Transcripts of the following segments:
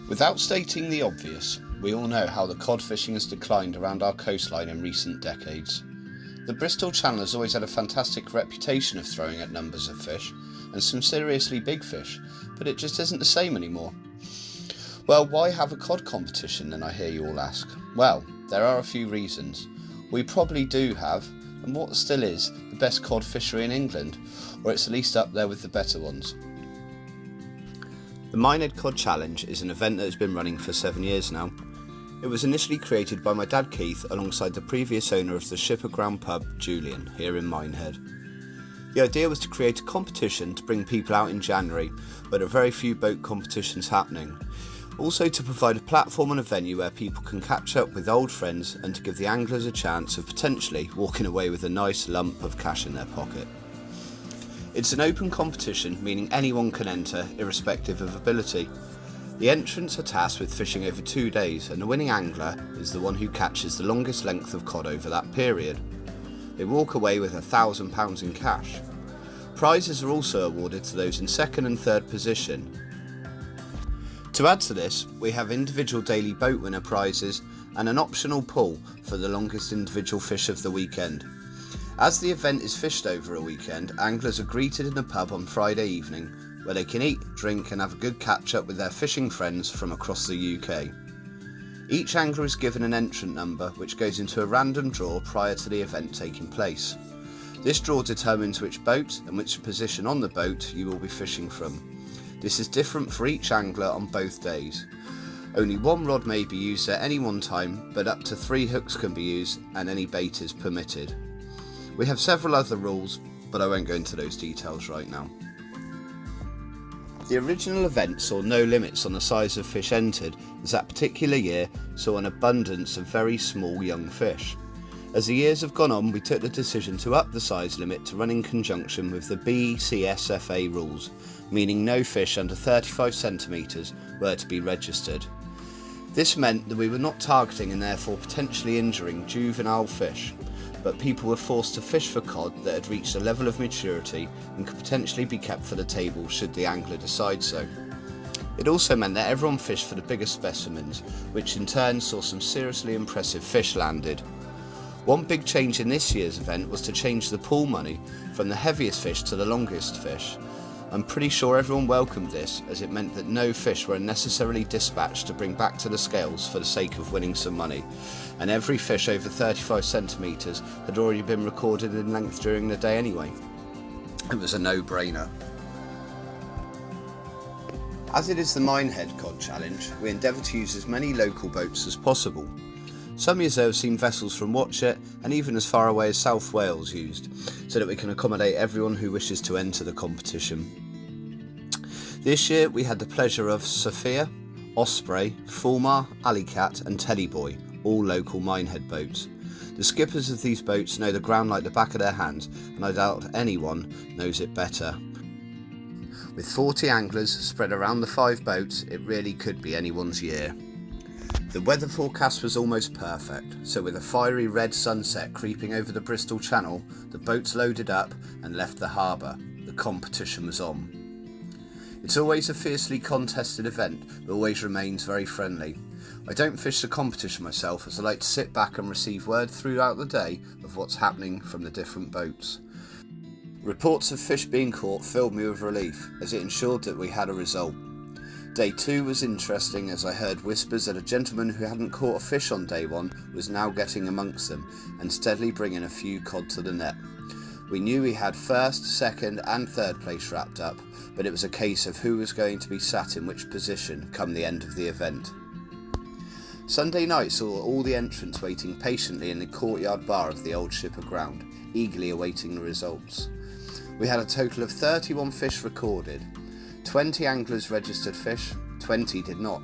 Without stating the obvious, we all know how the cod fishing has declined around our coastline in recent decades. The Bristol Channel has always had a fantastic reputation of throwing at numbers of fish, and some seriously big fish, but it just isn't the same anymore. Well, why have a cod competition then, I hear you all ask? Well, there are a few reasons. We probably do have, and what still is, the best cod fishery in England, or it's at least up there with the better ones. The Minehead Cod Challenge is an event that has been running for 7 years now. It was initially created by my dad Keith alongside the previous owner of the Shipper Ground pub, Julian, here in Minehead. The idea was to create a competition to bring people out in January, where there are very few boat competitions happening. Also to provide a platform and a venue where people can catch up with old friends and to give the anglers a chance of potentially walking away with a nice lump of cash in their pocket. It's an open competition, meaning anyone can enter, irrespective of ability. The entrants are tasked with fishing over 2 days, and the winning angler is the one who catches the longest length of cod over that period. They walk away with £1,000 in cash. Prizes are also awarded to those in second and third position. To add to this, we have individual daily boat winner prizes and an optional pool for the longest individual fish of the weekend. As the event is fished over a weekend, anglers are greeted in the pub on Friday evening, where they can eat, drink and have a good catch up with their fishing friends from across the UK. Each angler is given an entrant number which goes into a random draw prior to the event taking place. This draw determines which boat and which position on the boat you will be fishing from. This is different for each angler on both days. Only one rod may be used at any one time, but up to 3 hooks can be used and any bait is permitted. We have several other rules, but I won't go into those details right now. The original event saw no limits on the size of fish entered, as that particular year saw an abundance of very small young fish. As the years have gone on, we took the decision to up the size limit to run in conjunction with the BCSFA rules, meaning no fish under 35 centimetres were to be registered. This meant that we were not targeting and therefore potentially injuring juvenile fish, but people were forced to fish for cod that had reached a level of maturity and could potentially be kept for the table should the angler decide so. It also meant that everyone fished for the bigger specimens, which in turn saw some seriously impressive fish landed. One big change in this year's event was to change the pool money from the heaviest fish to the longest fish. I'm pretty sure everyone welcomed this, as it meant that no fish were unnecessarily dispatched to bring back to the scales for the sake of winning some money, and every fish over 35 centimetres had already been recorded in length during the day anyway. It was a no-brainer. As it is the Minehead Cod Challenge, we endeavour to use as many local boats as possible. Some years I have seen vessels from Watchet and even as far away as South Wales used, so that we can accommodate everyone who wishes to enter the competition. This year we had the pleasure of Sophia, Osprey, Fulmar, Alleycat and Teddyboy, all local Minehead boats. The skippers of these boats know the ground like the back of their hands, and I doubt anyone knows it better. With 40 anglers spread around the 5 boats, it really could be anyone's year. The weather forecast was almost perfect, so with a fiery red sunset creeping over the Bristol Channel, the boats loaded up and left the harbour. The competition was on. It's always a fiercely contested event, but always remains very friendly. I don't fish the competition myself, as I like to sit back and receive word throughout the day of what's happening from the different boats. Reports of fish being caught filled me with relief, as it ensured that we had a result. Day 2 was interesting, as I heard whispers that a gentleman who hadn't caught a fish on day 1 was now getting amongst them and steadily bringing a few cod to the net. We knew we had first, second and third place wrapped up, but it was a case of who was going to be sat in which position come the end of the event. Sunday night saw all the entrants waiting patiently in the courtyard bar of the old Shipper Ground, eagerly awaiting the results. We had a total of 31 fish recorded. 20 anglers registered fish, 20 did not.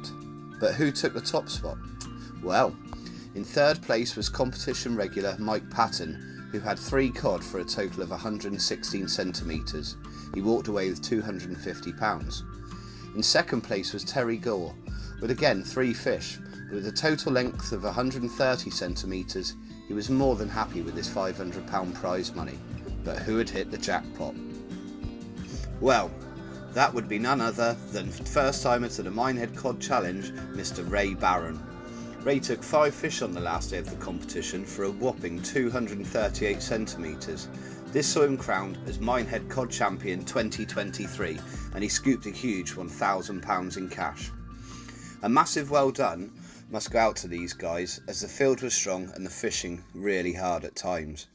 But who took the top spot? Well, in third place was competition regular Mike Patton, who had 3 cod for a total of 116 centimetres. He walked away with £250. In second place was Terry Gore, with again 3 fish, but with a total length of 130 centimetres. He was more than happy with his £500 prize money. But who had hit the jackpot? Well, That would be none other than first timer to the Minehead Cod Challenge, Mr. Ray Barron. Ray took 5 fish on the last day of the competition for a whopping 238 centimetres. This saw him crowned as Minehead Cod Champion 2023, and he scooped a huge £1,000 in cash. A massive well done must go out to these guys, as the field was strong and the fishing really hard at times.